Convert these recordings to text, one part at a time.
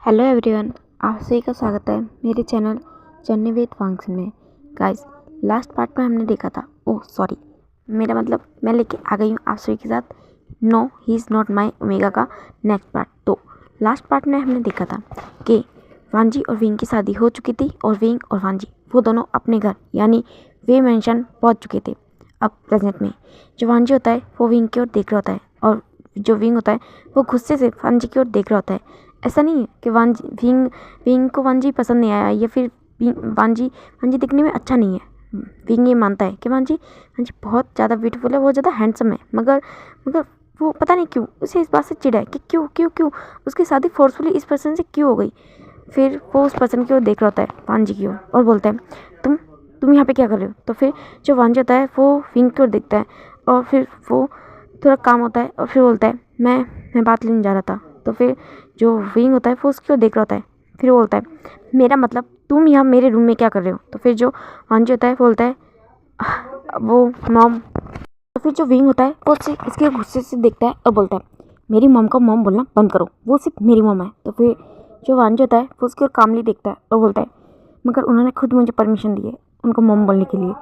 Hello everyone, आप सभी का स्वागत है मेरे चैनल जर्नी विद फंक्शन में। गाइस, लास्ट पार्ट में हमने देखा था, मेरा मतलब मैं लेके आ गई हूँ आप सभी के साथ no he is not my omega का नेक्स्ट पार्ट। तो लास्ट पार्ट में हमने देखा था कि वांजी और विंग की शादी हो चुकी थी और विंग और वांजी वो दोनों अपने घर यानी वे मेंशन पहुँच चुके थे। अब प्रेजेंट में जो वांजी होता है वो विंग की ओर देख रहा होता है और जो विंग होता है वो गुस्से से वांजी की ओर देख रहा होता है। ऐसा नहीं है कि विंग को वांजी पसंद नहीं आया या फिर वांजी दिखने में अच्छा नहीं है। विंग ये मानता है कि वांजी बहुत ज़्यादा ब्यूटीफुल है, बहुत ज़्यादा हैंडसम है, मगर वो पता नहीं क्यों उसे इस बात से चिढ़ा है कि क्यों उसकी शादी फोर्सफुली इस पर्सन से क्यों हो गई। फिर वो उस पर्सन की ओर देख रहा होता है, वांजी की ओर, और बोलता है तुम यहाँ पे क्या कर रहे हो। तो फिर जो वांजी होता है वो विंग की ओर देखता है और फिर वो थोड़ा काम होता है और फिर बोलता है मैं बात लेने जा रहा था। तो फिर जो विंग होता है वो उसकी ओर देख रहा होता है, फिर वो बोलता है मेरा मतलब तुम यहाँ मेरे रूम में क्या कर रहे हो। तो फिर जो वांजी होता है वो बोलता है वो मॉम। तो फिर जो विंग होता है वो इसके गुस्से से देखता है और बोलता है मेरी मॉम का मॉम बोलना बंद करो, वो सिर्फ मेरी मॉम है। तो फिर जो वांजी होता है वो उसकी ओर कामली देखता है और बोलता है मगर उन्होंने खुद मुझे परमिशन दी है उनको मॉम बोलने के लिए,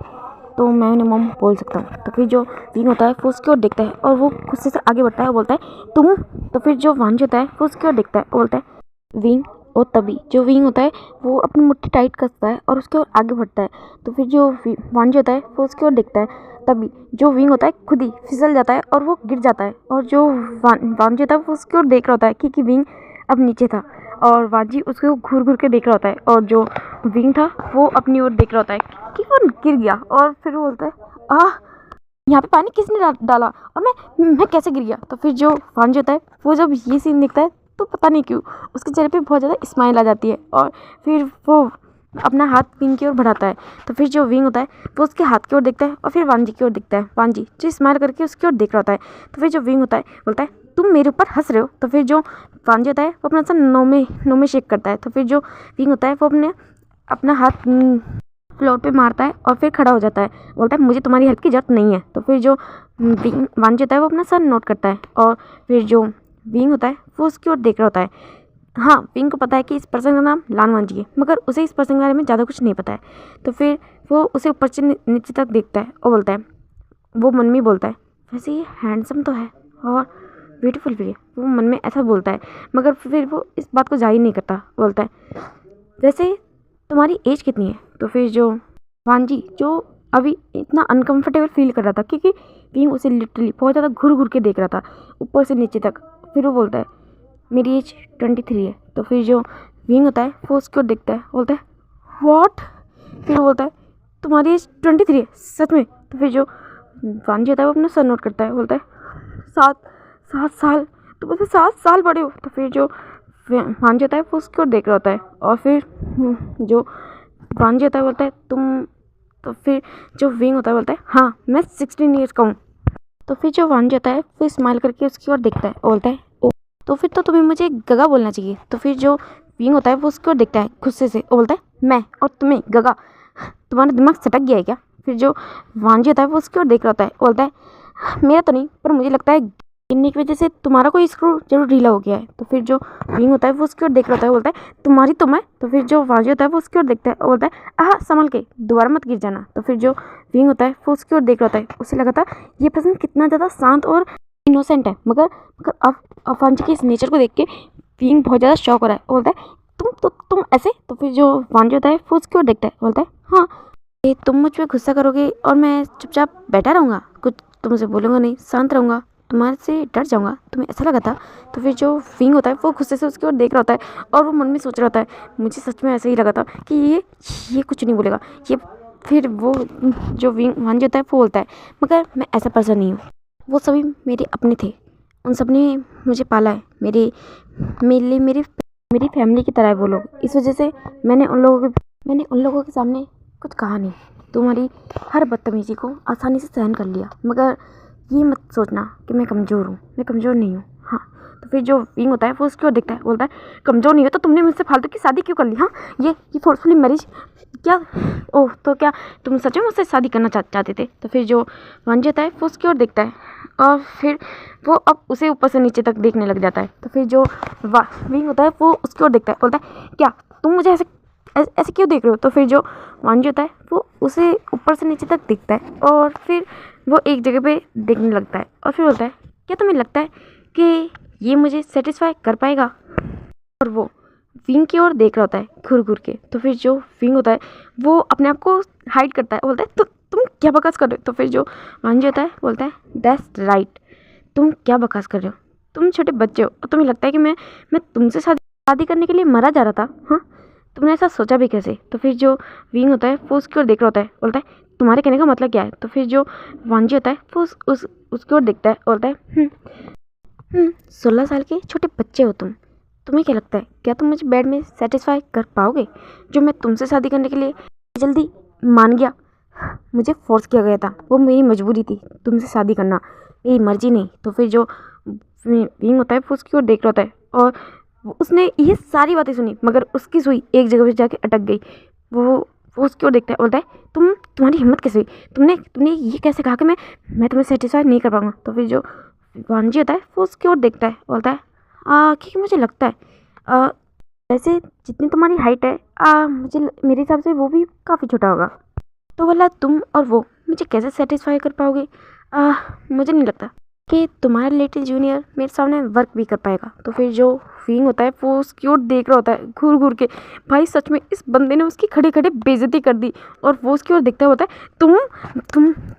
तो मैं उन्हें मॉम बोल सकता हूँ। तो फिर जो विंग होता है वो उसकी ओर देखता है और वो गुस्से से आगे बढ़ता है और बोलता है तुम। तो फिर जो वांजी होता है वो उसकी ओर देखता है और बोलता है विंग। और तभी जो विंग होता है वो अपनी मुट्ठी टाइट कसता है और उसकी ओर आगे बढ़ता है। तो फिर जो वांजी होता है वो उसकी ओर देखता है, तभी जो विंग होता है खुद ही फिसल जाता है और वो गिर जाता है। और जो वांजी होता है वो उसकी ओर देख रहा होता है क्योंकि विंग अब नीचे था और वांजी उसको घूर घूर के देख रहा होता है और जो विंग था वो अपनी ओर देख रहा होता है कि वो गिर गया। और फिर वो बोलता है यहाँ पे पानी किसने डाला और मैं कैसे गिर गया। तो फिर जो वांजी होता है वो जब ये सीन देखता है तो पता नहीं क्यों उसके चेहरे पे बहुत ज़्यादा स्माइल आ जाती है और फिर वो अपना हाथ विंग की ओर बढ़ाता है। तो फिर जो विंग होता है वो उसके हाथ की ओर देखता है और फिर वांजी की ओर देखता है, वांजी जो स्माइल करके उसकी ओर देख रहा होता है। तो फिर जो विंग होता है बोलता है तुम मेरे ऊपर हंस रहे हो। तो फिर जो वांजी होता है वो अपना सा नो में शेक करता है। तो फिर जो विंग होता है वो अपना हाथ फ्लोर पे मारता है और फिर खड़ा हो जाता है, बोलता है मुझे तुम्हारी हेल्प की जरूरत नहीं है। तो फिर जो वांजी होता है वो अपना सर नोट करता है और फिर जो विंग होता है वो उसकी ओर देख रहा होता है। हाँ, विंग को पता है कि इस पर्सन का नाम लान वांजी है, मगर उसे इस पर्सन के बारे में ज़्यादा कुछ नहीं पता है। तो फिर वो उसे ऊपर से नीचे तक देखता है और बोलता है, वो मन में बोलता है वैसे ये हैंडसम तो है और ब्यूटीफुल भी है, वो मन में ऐसा बोलता है, मगर फिर वो इस बात को जाहिर नहीं करता। बोलता है वैसे तुम्हारी एज कितनी है। तो फिर जो वांजी जो अभी इतना अनकंफर्टेबल फील कर रहा था क्योंकि विंग उसे लिटरली बहुत ज़्यादा घूर घूर के देख रहा था ऊपर से नीचे तक, फिर वो बोलता है मेरी एज 23 है। तो फिर जो विंग होता है वो उसकी ओर देखता है, बोलता है व्हाट। फिर वो बोलता है तुम्हारी एज 23 है सच में। तो फिर जो वांजी होता है वो अपना सर नोट करता है, बोलता है 7 साल, तो बोलते 7 साल बड़े हो। तो फिर जो वांजी होता है वो उसकी ओर देख रहा होता है और फिर जो वांजी होता है बोलता है तुम। तो फिर जो विंग होता है बोलता है हाँ मैं 16 ईयर्स का हूँ। तो फिर जो वांजी होता है वो स्माइल करके उसकी ओर देखता है और बोलता है ओ, तो फिर तो तुम्हें मुझे गगा बोलना चाहिए। तो फिर जो विंग होता है वो उसकी ओर देखता है गुस्से से और बोलता है मैं और तुम्हें गगा, तुम्हारा दिमाग सटक गया है क्या। फिर जो वांजी होता है वो उसकी ओर देख रहा होता है, बोलता है मेरा तो नहीं पर मुझे लगता है गिरने की वजह से तुम्हारा कोई स्क्रू जरूर ढीला हो गया है। तो फिर जो विंग होता है वो उसकी ओर देख रहा होता है, बोलता है तुम्हारी तो मैं। तो फिर जो वांजी होता है वो उसकी ओर देखता है और बोलता है संभल के दोबारा मत गिर जाना। तो फिर जो विंग होता है वो उसकी ओर देख रहा होता है, उसे लगा था ये पर्सन कितना ज़्यादा शांत और इनोसेंट है, मगर अब वांजी के इस नेचर को देख के विंग बहुत ज़्यादा शॉक हो रहा है और बोलता है तुम ऐसे। तो फिर जो वांजी होता है वो उसकी ओर देखता है, बोलता है हाँ तुम मुझ पर गुस्सा करोगे और मैं चुपचाप बैठा रहूँगा, कुछ तुमसे बोलूँगा नहीं, शांत रहूँगा, तुम्हारे से डर जाऊँगा, तुम्हें ऐसा लगा था। तो फिर जो विंग होता है वो गुस्से से उसकी ओर देख रहा होता है और वो मन में सोच रहा होता है मुझे सच में ऐसा ही लगा था कि ये कुछ नहीं बोलेगा ये। फिर वो जो वांजी होता है वो बोलता है मगर मैं ऐसा पर्सन नहीं हूँ, वो सभी मेरे अपने थे, उन सब ने मुझे पाला है, मेरी फैमिली की तरह है वो लोग। इस वजह से मैंने उन लोगों के सामने कुछ कहा नहीं, तुम्हारी हर बदतमीजी को आसानी से सहन कर लिया, मगर ये मत सोचना कि मैं कमज़ोर हूँ, मैं कमज़ोर नहीं हूँ। हाँ, तो फिर जो विंग होता है वो उसकी ओर देखता है, बोलता है कमज़ोर नहीं हो तो तुमने मुझसे फालतू की शादी क्यों कर ली? हाँ, ये फोर्सफुली मैरिज क्या? ओह, तो क्या तुम सच में मुझसे शादी करना चाहते थे? तो फिर जो वांजी होता है वो उसकी ओर देखता है और फिर वो अब उसे ऊपर से नीचे तक देखने लग जाता है। तो फिर जो विंग होता है वो उसकी ओर देखता है, बोलता है क्या तुम मुझे ऐसे ऐसे क्यों देख रहे हो? तो फिर जो वांजी होता है वो उसे ऊपर से नीचे तक देखता है और फिर वो एक जगह पे देखने लगता है और फिर बोलता है क्या तुम्हें लगता है कि ये मुझे सेटिस्फाई कर पाएगा? और वो विंग की ओर देख रहा होता है घूर घूर के। तो फिर जो विंग होता है वो अपने आप को हाइड करता है, बोलता है तो तुम क्या बकवास कर रहे हो? तो फिर जो वांजी होता है बोलता है दैट्स राइट, तुम क्या बकवास कर रहे हो? तुम छोटे बच्चे हो और तुम्हें लगता है कि मैं तुमसे शादी करने के लिए मरा जा रहा था? हाँ, तुमने ऐसा सोचा भी कैसे? तो फिर जो विंग होता है वो उसकी ओर देख रहा होता है, बोलता है तुम्हारे कहने का मतलब क्या है? तो फिर जो वांजी होता है वो उसकी ओर देखता है, बोलता है 16 साल के छोटे बच्चे हो तुम्हें क्या लगता है क्या तुम मुझे बेड में सेटिस्फाई कर पाओगे? जो मैं तुमसे शादी करने के लिए जल्दी मान गया, मुझे फोर्स किया गया था, वो मेरी मजबूरी थी तुमसे शादी करना, मेरी मर्जी नहीं। तो फिर जो विंग होता है वो उसकी ओर देख रहा होता है और उसने ये सारी बातें सुनी मगर उसकी सुई एक जगह पे जाके अटक गई। वो उसकी ओर देखता है, बोलता है तुम्हारी हिम्मत कैसे हुई? तुमने ये कैसे कहा कि मैं तुम्हें सेटिस्फाई नहीं कर पाऊंगा? तो फिर जो वांजी होता है वो उसकी ओर देखता है, बोलता है क्योंकि मुझे लगता है वैसे जितनी तुम्हारी हाइट है मुझे मेरे हिसाब से वो भी काफ़ी छोटा होगा, तो भला तुम और वो मुझे कैसे सेटिस्फाई कर पाओगे? मुझे नहीं लगता कि तुम्हारा लिटिल जूनियर मेरे सामने वर्क भी कर पाएगा। तो फिर जो विंग होता है वो उसकी ओर देख रहा होता है घूर घूर के। भाई सच में इस बंदे ने उसकी खड़े खड़े बेइज्जती कर दी और वो उसकी ओर देखता होता है तुम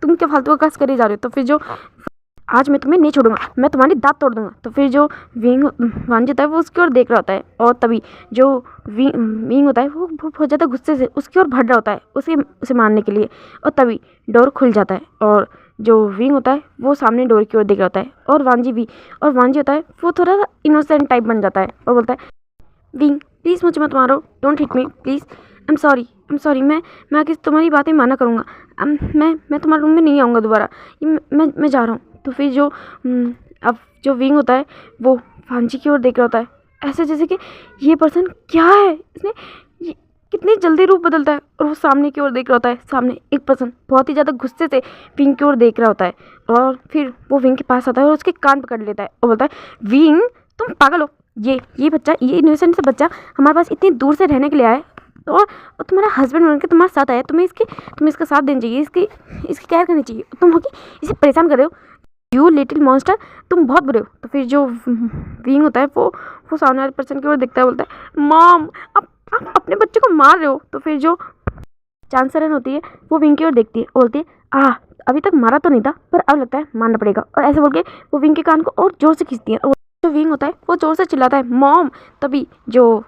क्या फालतू का कास करे जा रहे हो? तो फिर जो आज मैं तुम्हें नहीं छोड़ूंगा, मैं तुम्हारी दांत तोड़ दूंगा। तो फिर जो वांजी होता है वो उसकी ओर देख रहा होता है और तभी जो विंग होता है वो बहुत ज़्यादा गुस्से से उसकी ओर भर रहा होता है उसे मारने के लिए और तभी डोर खुल जाता है और जो विंग होता है वो सामने डोर की ओर देख रहा होता है और वांजी होता है वो थोड़ा सा इनोसेंट टाइप बन जाता है और बोलता है विंग प्लीज़ मुझे मत मारो, don't hit me please, I am sorry, मैं आगे तुम्हारी बातें माना करूँगा, मैं तुम्हारे रूम में नहीं आऊँगा दोबारा, मैं जा रहा हूँ। तो फिर जो अब जो विंग होता है वो वांजी की ओर देख रहा होता है ऐसे जैसे कि ये पर्सन क्या है, इसने कितनी जल्दी रूप बदलता है और वो सामने की ओर देख रहा होता है। सामने एक पर्सन बहुत ही ज़्यादा गुस्से से विंग की ओर देख रहा होता है और फिर वो विंग के पास आता है और उसके कान पकड़ लेता है और बोलता है विंग तुम पागल हो, ये बच्चा, ये इनोसेंट सा बच्चा हमारे पास इतनी दूर से रहने के लिए आया और तुम्हारा हस्बैंड बनकर तुम्हारे साथ आया, तुम्हें इसका साथ देना चाहिए, इसकी केयर करनी चाहिए, तुम होगी इसे परेशान कर रहे हो, यू लिटिल मॉन्स्टर, तुम बहुत बुरे हो। तो फिर जो विंग होता है वो सामने वाले पर्सन की ओर देखता है, बोलता है मॉम आप अपने बच्चे को मार रहे हो। तो फिर जो चांसरन होती है वो विंग की ओर देखती है, बोलती है अभी तक मारा तो नहीं था पर अब लगता है मारना पड़ेगा, और ऐसे बोल के वो विंग के कान को और जोर से खींचती है और जो विंग होता है वो जोर से चिल्लाता है मॉम। तभी जो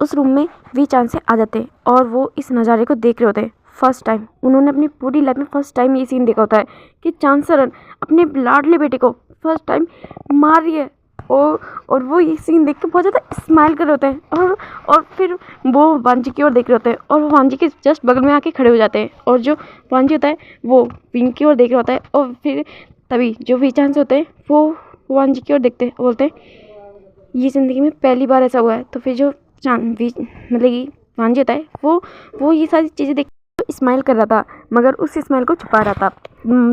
उस रूम में वी चांस से आ जाते हैं और वो इस नज़ारे को देख रहे होते हैं। फर्स्ट टाइम उन्होंने अपनी पूरी लाइफ में फर्स्ट टाइम ये सीन देखा होता है कि चांसरन अपने लाडले बेटे को फर्स्ट टाइम मार रही है और वो ये सीन देख के बहुत ज़्यादा स्माइल कर रहे होते हैं और फिर वो वांजी की ओर देख रहे होते हैं और वो वांजी के जस्ट बगल में आके खड़े हो जाते हैं और जो वांजी होता है वो विंग की ओर देख रहा होता है और फिर तभी जो वी चांस होते हैं वो वांजी की ओर देखते हैं, बोलते हैं ये ज़िंदगी में पहली बार ऐसा हुआ है। तो फिर जो मतलब कि वांजी होता है वो ये सारी चीज़ें देख स्माइल कर रहा था मगर उस स्माइल को छुपा रहा था।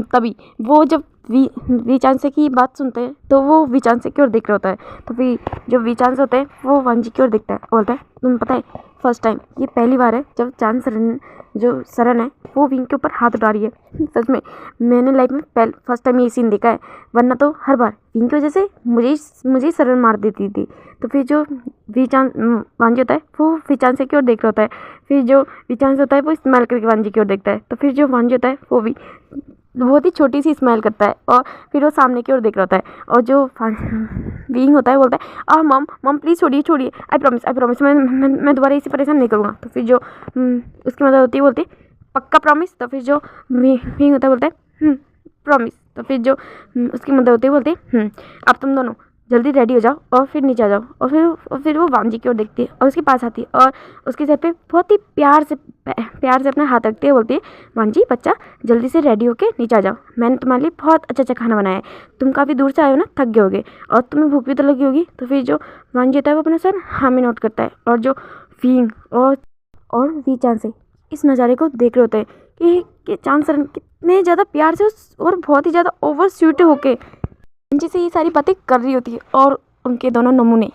तभी वो जब वी चांसे की बात सुनते हैं तो वो वी चांसे की ओर देख रहा होता है। तो फिर जो वी चांस होते हैं वो वांजी की ओर देखता है, बोलता है तुम्हें पता है फर्स्ट टाइम ये पहली बार है जब सरन है वो विंग के ऊपर हाथ उठा रही है। सच में मैंने लाइफ में फर्स्ट टाइम ये सीन देखा है, वरना तो हर बार विंग की वजह से मुझे सरन मार देती थी। तो फिर जो वांजी होता है वो वी चांसे की ओर देख रहा होता है, फिर जो वी चांस होता है वो स्माइल करके वांजी की ओर देखता है। तो फिर जो वांजी होता है वो भी बहुत ही छोटी सी स्माइल करता है और फिर वो सामने की ओर देख रहा होता है और जो विंग होता है बोलता है मॉम प्लीज़ छोड़िए, आई प्रॉमिस मैं दोबारा इसे परेशान नहीं करूँगा। तो फिर जो उसकी मदद होती है बोलती है पक्का प्रॉमिस। तो फिर जो विंग होता है बोलता है प्रॉमिस। तो फिर जो उसकी मदद होती है बोलती है अब तुम दोनों जल्दी रेडी हो जाओ और फिर नीचे आ जाओ। और फिर वो वांजी की ओर देखती है और उसके पास आती है और उसके सर पे बहुत ही प्यार से अपना हाथ रखती है, बोलती है वांजी बच्चा जल्दी से रेडी होके नीचे आ जाओ, मैंने तुम्हारे लिए बहुत अच्छा अच्छा खाना बनाया है, तुम काफ़ी दूर से आए हो ना, थक गए होगे और तुम्हें भूख भी तो लगी होगी। तो फिर जो वांजी होता है वो अपना सर हाँ में नोट करता है और जो फींग और वी चांद से इस नज़ारे को देख रहे होते हैं कि चांद सर कितने ज़्यादा प्यार से और बहुत ही ज़्यादा ओवर स्वीट होके वांजी से ये सारी बातें कर रही होती है। और उनके दोनों नमूने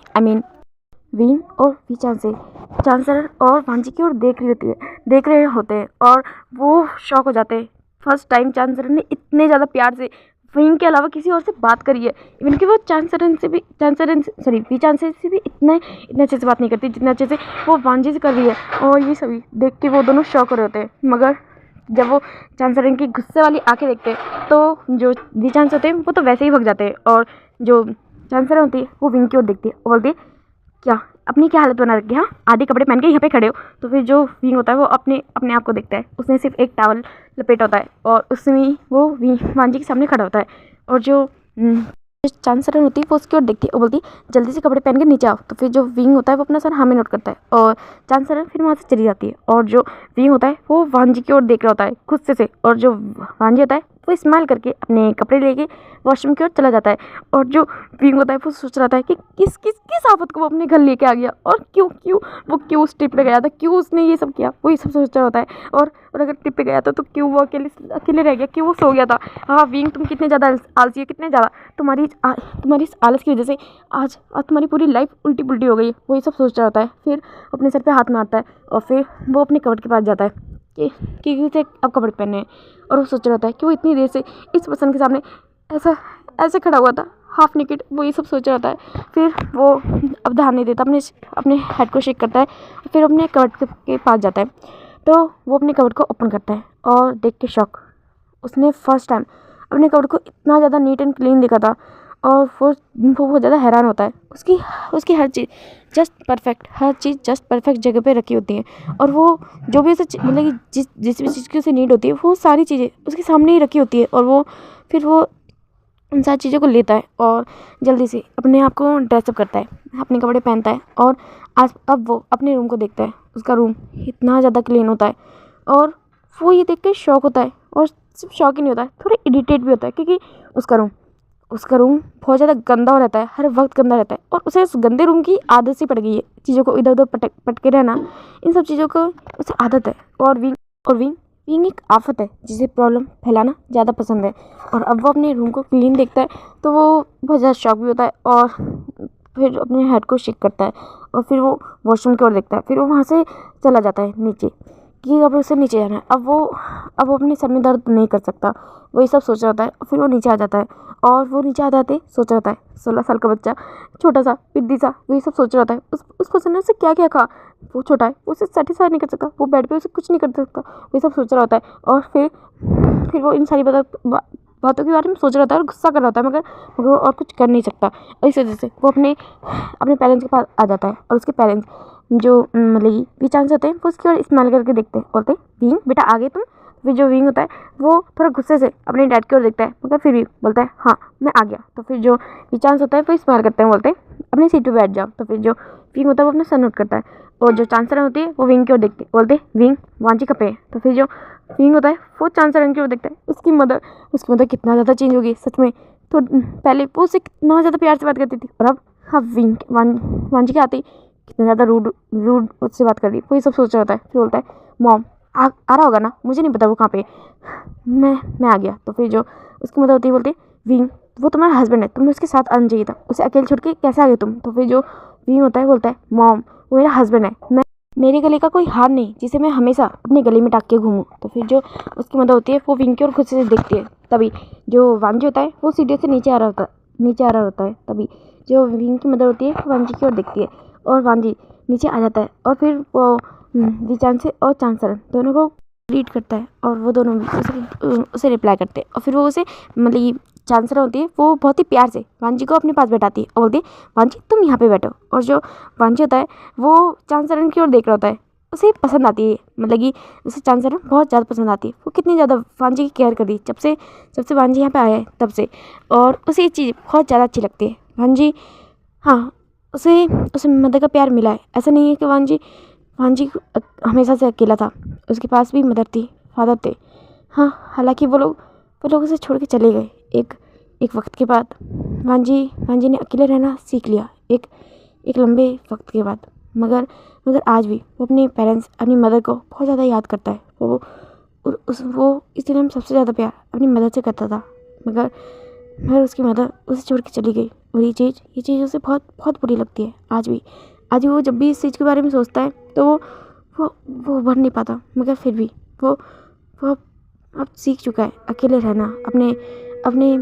विंग और वी चांसलर और वांजी की ओर देख रहे होते हैं और वो शॉक हो जाते हैं। फर्स्ट टाइम चांसलर ने इतने ज़्यादा प्यार से विंग के अलावा किसी और से बात करी है। इवन कि वो वी चांसलर से भी इतने अच्छे से बात नहीं करती जितने अच्छे से वो वांजी से कर रही है। और ये सभी देख के वो दोनों शॉक हो रहे होते हैं। मगर जब वो चांसलर की गुस्से वाली आंखें देखते हैं तो जो वी चांस होते हैं वो तो वैसे ही भग जाते हैं और जो चांसलर होती है वो विंग की ओर देखती है और बोलती है क्या अपनी क्या हालत बना रखी है, हाँ आधे कपड़े पहन के यहाँ पे खड़े हो। तो फिर जो विंग होता है वो अपने आप को देखता है, उसने सिर्फ एक टॉवल लपेटा होता है और उसमें वो वांजी के सामने खड़ा होता है। और जो चांसलर होती है वो उसकी ओर देखती है और बोलती है जल्दी से कपड़े पहन के नीचे आओ। तो फिर जो विंग होता है वो अपना सर हाँ में नोट करता है और चांसलर फिर वहाँ से चली जाती है। और जो विंग होता है वो वांजी की ओर देख रहा होता है गुस्से से और जो वांजी होता है वो स्माइल करके अपने कपड़े लेके वॉशरूम की ओर चला जाता है। और जो विंग होता है वो सोच रहा था कि किस आफत को वो अपने घर लेके आ गया और क्यों उस ट्रिप पे गया था, क्यों उसने ये सब किया, वो ये सब सोच रहा होता है। और अगर ट्रिप पे गया था तो क्यों वो अकेले रह गया, क्यों वो सो गया था। हाँ विंग तुम कितने ज़्यादा आलसी हो, कितने ज़्यादा तुम्हारी इस आलस की वजह से आज तुम्हारी पूरी लाइफ उल्टी पुल्टी हो गई है, वो ये सब सोच रहा होता है। फिर अपने सर पे हाथ मारता है और फिर वो अपने कबर्ड के पास जाता है कि उसे अब कपड़े पहनने हैं। और वो सोच रहा होता है कि वो इतनी देर से इस पर्सन के सामने ऐसे खड़ा हुआ था हाफ नेकेड, वो ये सब सोच रहा होता है। फिर वो अब ध्यान नहीं देता, अपने हेड को शेक करता है, फिर अपने कबर्ड के पास जाता है। तो वो अपने कबर्ड को ओपन करता है और देख के शॉक, उसने फर्स्ट टाइम अपने कबर्ड को इतना ज़्यादा नीट एंड क्लीन देखा था। और वो बहुत ज़्यादा हैरान होता है, उसकी हर चीज़ जस्ट परफेक्ट जगह पे रखी होती है। और वो जो भी उसे मतलब कि जिस भी चीज़ की उसे नीड होती है वो सारी चीज़ें उसके सामने ही रखी होती है। और वो उन सारी चीज़ों को लेता है और जल्दी से अपने आप को ड्रेसअप करता है, अपने कपड़े पहनता है और अब वो अपने रूम को देखता है। उसका रूम इतना ज़्यादा क्लीन होता है और वो ये देख कर शॉक होता है। और सिर्फ शॉक ही नहीं होता है, थोड़ा इरिटेट भी होता है क्योंकि उसका रूम बहुत ज़्यादा गंदा हो रहता है, हर वक्त गंदा रहता है। और उसे उस गंदे रूम की आदत सी पड़ गई है, चीज़ों को इधर उधर पटके रहना, इन सब चीज़ों को उसे आदत है। और विंग एक आफत है जिसे प्रॉब्लम फैलाना ज़्यादा पसंद है। और अब वो अपने रूम को क्लीन देखता है तो वो बहुत ज़्यादा शॉक भी होता है और फिर अपने हेड को शेक करता है और फिर वो वॉशरूम की ओर देखता है। फिर वो वहाँ से चला जाता है नीचे कि अब उसे नीचे जाना है। अब वो अपने सर में दर्द नहीं कर सकता, वो ये सब सोच रहा होता है। फिर वो नीचे आ जाता है और वो नीचे आ जाते सोच रहा होता है 16 साल का बच्चा, छोटा सा पिद्दी सा, वो ये सब सोच रहा होता है। उस पर्सन ने उसे क्या क्या कहा, वो छोटा है, वो उसे सेटिस्फाई नहीं कर सकता, वो बेड पे उसे कुछ नहीं कर सकता, वो ये सब सोच रहा होता है। और फिर वो इन सारी बातों के बारे में सोच रहा होता है और गुस्सा कर रहा होता है, मगर वो और कुछ कर नहीं सकता। और इस वजह से वो अपने पेरेंट्स के पास आ जाता है और उसके पेरेंट्स जो मतलब वी चांस होते हैं वो उसकी ओर स्माइल करके देखते हैं, बोलते हैं विंग बेटा आ गए तुम। फिर जो विंग होता है वो थोड़ा गुस्से से अपने डैड की ओर देखता है, मगर फिर भी बोलता है हाँ मैं आ गया। तो फिर जो वी चांस होता है वो स्माइल करते हैं, बोलते हैं अपनी सीट पे बैठ जाओ। तो फिर जो विंग होता है वो अपना सर नोट करता है और जो चांसलर होती है वो विंग की ओर देखते हैं, बोलते हैं विंग वांजी कहाँ पे है। तो फिर जो विंग होता है वो चांसलर की ओर देखता है। उसकी मदर कितना ज़्यादा चेंज हो गई सच में। तो पहले वो उससे कितना ज़्यादा प्यार से बात करती थी और अब हाँ विंग वांजी के आते ही कितना ज़्यादा रूड उससे बात कर रही, वो ये सब सोच रहा होता है। फिर बोलता है मॉम आ रहा होगा ना, मुझे नहीं पता वो कहाँ पे, मैं आ गया। तो फिर जो उसकी मदर होती है बोलती है विंग वो तुम्हारा हस्बैंड है, तुम्हें उसके साथ आना चाहिए था, उसे अकेले छोड़ के कैसे आ गए तुम। तो फिर जो विंग होता है बोलता है मॉम वो मेरा हस्बैंड है, मेरे गले का कोई हार नहीं जिसे मैं हमेशा अपने गले में टाक के घूमूं। तो फिर जो उसकी मदर होती है वो विंग की ओर गुस्से से देखती है। तभी जो वांजी होता है वो सीढ़ी से नीचे आ रहा होता है। तभी जो विंग की मदर होती है वो वांजी की ओर देखती है और वांजी नीचे आ जाता है और फिर वो वी चांसलर और चांसलर दोनों को रीड करता है और वो दोनों भी उसे रिप्लाई करते हैं। और फिर वो उसे मतलब चांसलर होती है वो बहुत ही प्यार से वांजी को अपने पास बैठाती है और बोलती है वांजी तुम यहाँ पे बैठो। और जो वांजी होता है वो चांसलर की ओर देख रहा होता है, उसे पसंद आती है, मतलब कि उसे चांसलर बहुत ज़्यादा पसंद आती है। वो कितनी ज़्यादा वांजी की केयर कर रही जब से वांजी यहाँ पे आया है तब से। और उसे ये चीज़ बहुत ज़्यादा अच्छी लगती है। वांजी, हाँ, उसे उसे मदर का प्यार मिला है। ऐसा नहीं है कि वांजी वांजी हमेशा से अकेला था, उसके पास भी मदर थी, फादर थे। हाँ, हालांकि वो लोग उसे छोड़ के चले गए। एक एक वक्त के बाद वांजी वांजी ने अकेले रहना सीख लिया, एक लंबे वक्त के बाद। मगर मगर आज भी वो अपने पेरेंट्स, अपनी मदर को बहुत ज़्यादा याद करता है। वो इस दिन हम सबसे ज़्यादा प्यार अपनी मदर से करता था। मगर मगर उसकी मदर उसे छोड़ के चली गई, और ये चीज़ उसे बहुत बहुत बुरी लगती है आज भी वो जब भी इस चीज़ के बारे में सोचता है तो वो भर नहीं पाता। मगर फिर भी वो अब सीख चुका है अकेले रहना, अपने अपने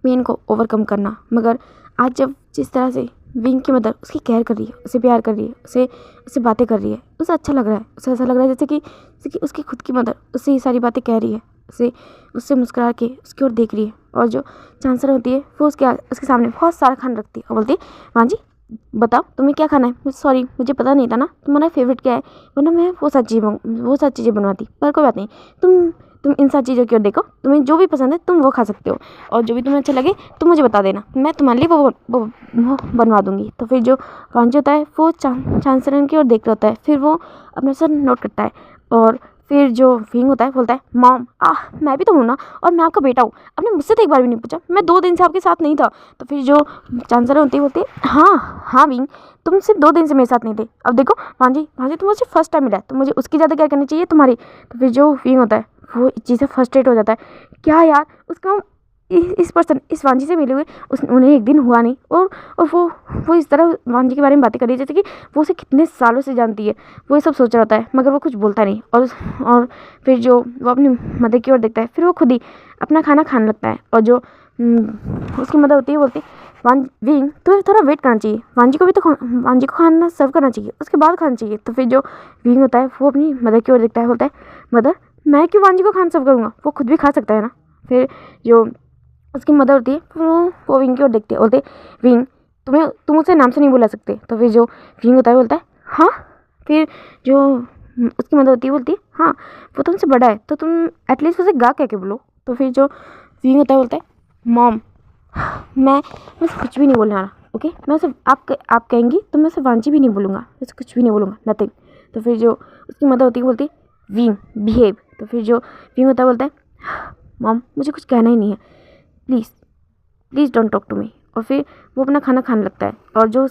पेन को ओवरकम करना। मगर आज जब जिस तरह से विंग की मदर उसकी केयर कर रही है, उसे प्यार कर रही है, उसे बातें कर रही है, उसे अच्छा लग रहा है। उसे ऐसा लग रहा है जैसे कि उसकी खुद की मदर उससे ये सारी बातें कह रही है, उससे मुस्कुरा के उसकी ओर देख रही है। और जो चांसलर होती है वो उसके सामने बहुत सारा खाना रखती है और बोलती है, हाँ जी बताओ तुम्हें क्या खाना है। सॉरी मुझे पता नहीं था ना तुम्हारा फेवरेट क्या है, वरना मैं वो सारी चीज़ें बनवाती। पर कोई बात नहीं, तुम इन सारी चीज़ों की ओर देखो, तुम्हें जो भी पसंद है तुम वो खा सकते हो, और जो भी तुम्हें अच्छा लगे तुम मुझे बता देना, मैं तुम्हारे लिए वो बनवा दूँगी। तो फिर जो वांजी होता है वो चांसलर की ओर देख रहा होता है, फिर वो अपना सर नोट करता है। और फिर जो विंग होता है बोलता है, मॉम मैं भी तो हूँ ना, और मैं आपका बेटा हूँ, आपने मुझसे तो एक बार भी नहीं पूछा, मैं 2 दिन से आपके साथ नहीं था। तो फिर जो चांसलर होती है बोलती है, हाँ विंग तुम सिर्फ 2 दिन से मेरे साथ नहीं थे, अब देखो वांजी तुम मुझे फर्स्ट टाइम मिला है तो मुझे उसकी ज़्यादा केयर करनी चाहिए तुम्हारी। तो फिर जो विंग होता है वो इस चीज़ से फ्रस्ट्रेट हो जाता है, क्या यार उसको इस वांजी से मिले हुए उन्हें एक दिन हुआ नहीं, और वो इस तरह वांजी के बारे में बातें कर रही है जैसे कि वो उसे कितने सालों से जानती है। वो ये सब सोच रहा होता है मगर वो कुछ बोलता नहीं। और फिर जो वो अपनी मदर की ओर देखता है, फिर वो खुद ही अपना खाना खाने लगता है। और जो उसकी मदर होती है बोलती है, विंग तुम्हें थोड़ा वेट करना चाहिए, वांजी को खाना सर्व करना चाहिए, उसके बाद खाना चाहिए। तो फिर जो विंग होता है वो अपनी मदर की ओर देखता है, बोलता है, मदर मैं क्यों वांजी को खाना सर्व करूँगा, वो खुद भी खा सकता है ना। फिर जो उसकी मदर होती है वो विंग की ओर देखती है, बोलते विंग तुम उसे नाम से नहीं बुला सकते। तो फिर जो विंग होता है बोलता है, हाँ। फिर जो उसकी मदर होती है बोलती है, हाँ वो तुमसे बड़ा है तो तुम एटलीस्ट उसे गा कह के बोलो। तो फिर जो विंग होता है बोलता है, मॉम मैं उसे कुछ भी नहीं बोलने वाला, ओके मैं उसे आप कहेंगी तो मैं उसे वांजी भी नहीं बोलूँगा, उसे कुछ भी नहीं बोलूँगा, नथिंग। तो फिर जो उसकी मदर होती है बोलती है, विंग बिहेव। तो फिर जो विंग होता है बोलता है, मॉम मुझे कुछ कहना ही नहीं है, please don't talk to me. और फिर वो अपना खाना खाने लगता है। और जो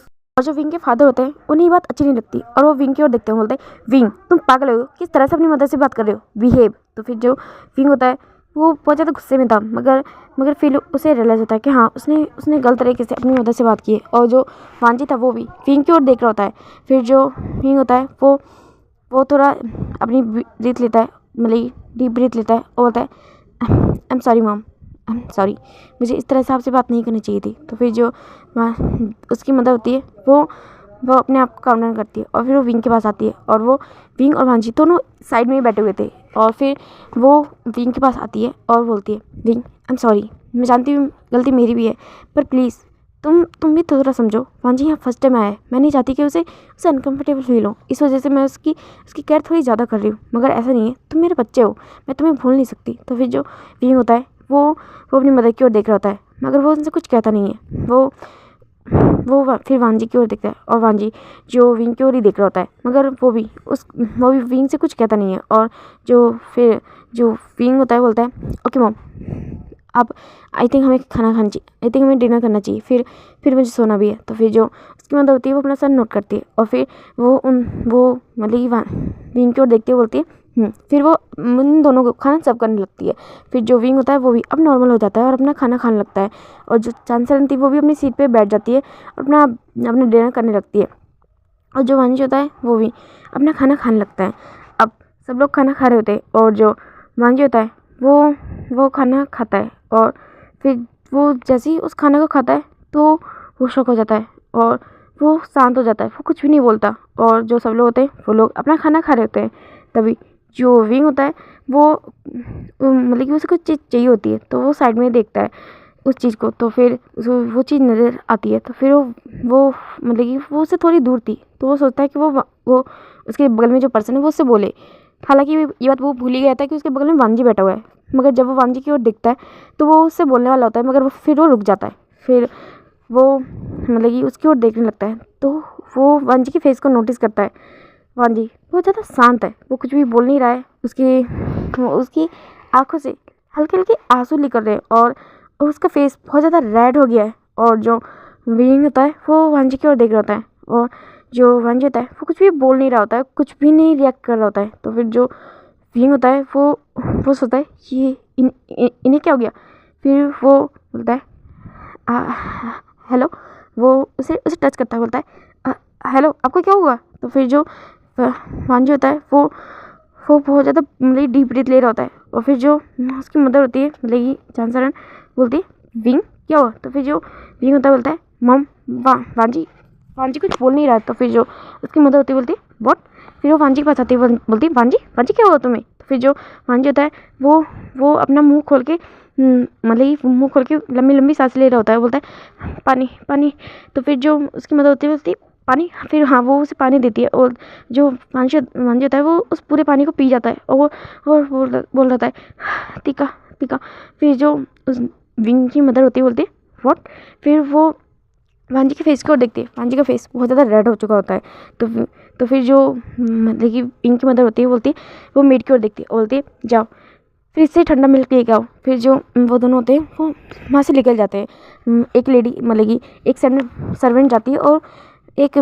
विंग के फादर होते हैं उन्हें ये बात अच्छी नहीं लगती, और वो विंग की ओर देखते हैं, बोलते हैं, विंग तुम पागल हो, किस तरह से अपनी मदर से बात कर रहे हो, बिहेव। तो फिर जो विंग होता है वो बहुत ज़्यादा गुस्से में था, मगर फिर उसे रियलाइज़ होता है कि हाँ उसने गलत तरीके से अपनी मदर से बात की है। और जो वांजी था वो भी विंग की ओर देख रहा होता है। फिर जो विंग होता है वो थोड़ा अपनी ब्रीथ लेता है, मतलब डीप ब्रीथ लेता है और बोलता है, I am sorry mom, I am sorry, मुझे इस तरह से आपसे बात नहीं करनी चाहिए थी। तो फिर जो उसकी मदर होती है वो अपने आप को काम डाउन करती है, और फिर वो विंग के पास आती है। और वो विंग और वांजी दोनों साइड में ही बैठे हुए थे, और फिर वो विंग के पास आती है और बोलती है, विंग आई एम सॉरी, मैं जानती हूँ गलती मेरी भी है, पर प्लीज़ तुम भी थोड़ा समझो, वांजी यहाँ फर्स्ट टाइम आया है, मैं नहीं चाहती कि उसे अनकम्फर्टेबल फील हो, इस वजह से मैं उसकी केयर थोड़ी ज़्यादा कर रही हूँ। मगर ऐसा नहीं है, तुम मेरे बच्चे हो, मैं तुम्हें भूल नहीं सकती। तो फिर जो विंग होता है वो अपनी मदर की ओर देख रहा होता है, मगर वो उनसे कुछ कहता नहीं है। वो फिर वांजी की ओर देखता है, और वांजी जो विंग की ओर ही देख रहा होता है, मगर वो भी विंग से कुछ कहता नहीं है। और फिर जो विंग होता है बोलता है, ओके मॉम अब आई थिंक हमें खाना खाना चाहिए, आई थिंक हमें डिनर करना चाहिए, फिर मुझे सोना भी है। तो फिर जो उसकी मदर होती है वो अपना सर नोट करती है, और फिर वो मतलब कि विंग की ओर देखती है, बोलती है फिर वो उन दोनों को खाना सर्व करने लगती है। फिर जो विंग होता है वो भी अब नॉर्मल हो जाता है और अपना खाना खाने लगता है। और जो चांसलर थी वो भी अपनी सीट पे बैठ जाती है और अपना डिनर करने लगती है। और जो वांजी होता है वो भी अपना खाना खाने लगता है। अब सब लोग खाना खा रहे होते हैं, और जो वांजी होता है वो खाना खाता है, और फिर वो जैसे ही उस खाने को खाता है तो वो शॉक हो जाता है और वो शांत हो जाता है, वो कुछ भी नहीं बोलता। और जो सब लोग होते हैं वो लोग अपना खाना खा रहे होते हैं। तभी जो विंग होता है वो मतलब कि उसे कुछ चीज़ चाहिए होती है, तो वो साइड में देखता है उस चीज़ को, तो फिर उसको वो चीज़ नज़र आती है। तो फिर वो मतलब कि वो उससे थोड़ी दूर थी, तो वो सोचता है कि वो उसके बगल में जो पर्सन है वो उससे बोले। हालांकि ये बात वो भूल ही गया था कि उसके बगल में वांजी बैठा हुआ है, मगर जब वो वांजी की ओर दिखता है तो वो उससे बोलने वाला होता है, मगर फिर वो रुक जाता है। वो मतलब कि उसकी ओर देखने लगता है। तो वो वांजी के फेस को नोटिस करता है। वांजी बहुत ज़्यादा शांत है, वो कुछ भी बोल नहीं रहा है। उसकी आंखों से हल्के हल्के आंसू निकल रहे हैं और उसका फेस बहुत ज़्यादा रेड हो गया है। और जो विंग होता है वो वांजी की ओर देख रहा होता है और जो वांजी होता है वो कुछ भी बोल नहीं रहा होता है, कुछ भी नहीं रिएक्ट कर रहा होता है। तो फिर जो विंग होता है वो सोचता है ये इन्हें क्या हो गया। फिर वो बोलता है हेलो। वो उसे उसे टच करता है, बोलता है हेलो आपको क्या हुआ। तो फिर जो वांजी होता है वो बहुत ज़्यादा मतलब डीप ब्रीथ ले रहा होता है। और फिर जो उसकी मदर होती है मतलब कि चांसरन बोलती है विंग क्या हुआ। तो फिर जो विंग होता है बोलता है मम वांजी वांजी कुछ बोल नहीं रहा है। तो फिर जो उसकी मदर होती है बोलती है व्हाट। फिर वो वांजी के पास आती है, बोलती है वांजी वांजी क्या हुआ तुम्हें। तो फिर जो वांजी होता है वो अपना मुंह खोल के मतलब कि मुंह खोल के लंबी लंबी सांस ले रहा होता है, बोलता है पानी पानी। तो फिर जो उसकी मदर होती है बोलती है पानी। फिर हाँ वो उसे पानी देती है और जो वांजी होता है वो उस पूरे पानी को पी जाता है और बोल रहा है टीका टीका। फिर जो उस विंग की मदर होती है बोलती है व्हाट। फिर वो वांजी के फेस की ओर देखती है, वांजी का फेस बहुत ज़्यादा रेड हो चुका होता है। तो फिर जो मतलब कि विंग की मदर होती है बोलती है वो मेड की ओर देखती है और बोलती है जाओ फिर इससे ठंडा मिल्क लेके आओ। फिर जो वो दोनों होते हैं वो वहाँ से निकल जाते हैं। एक लेडी मतलब कि एक सर्वेंट जाती है और एक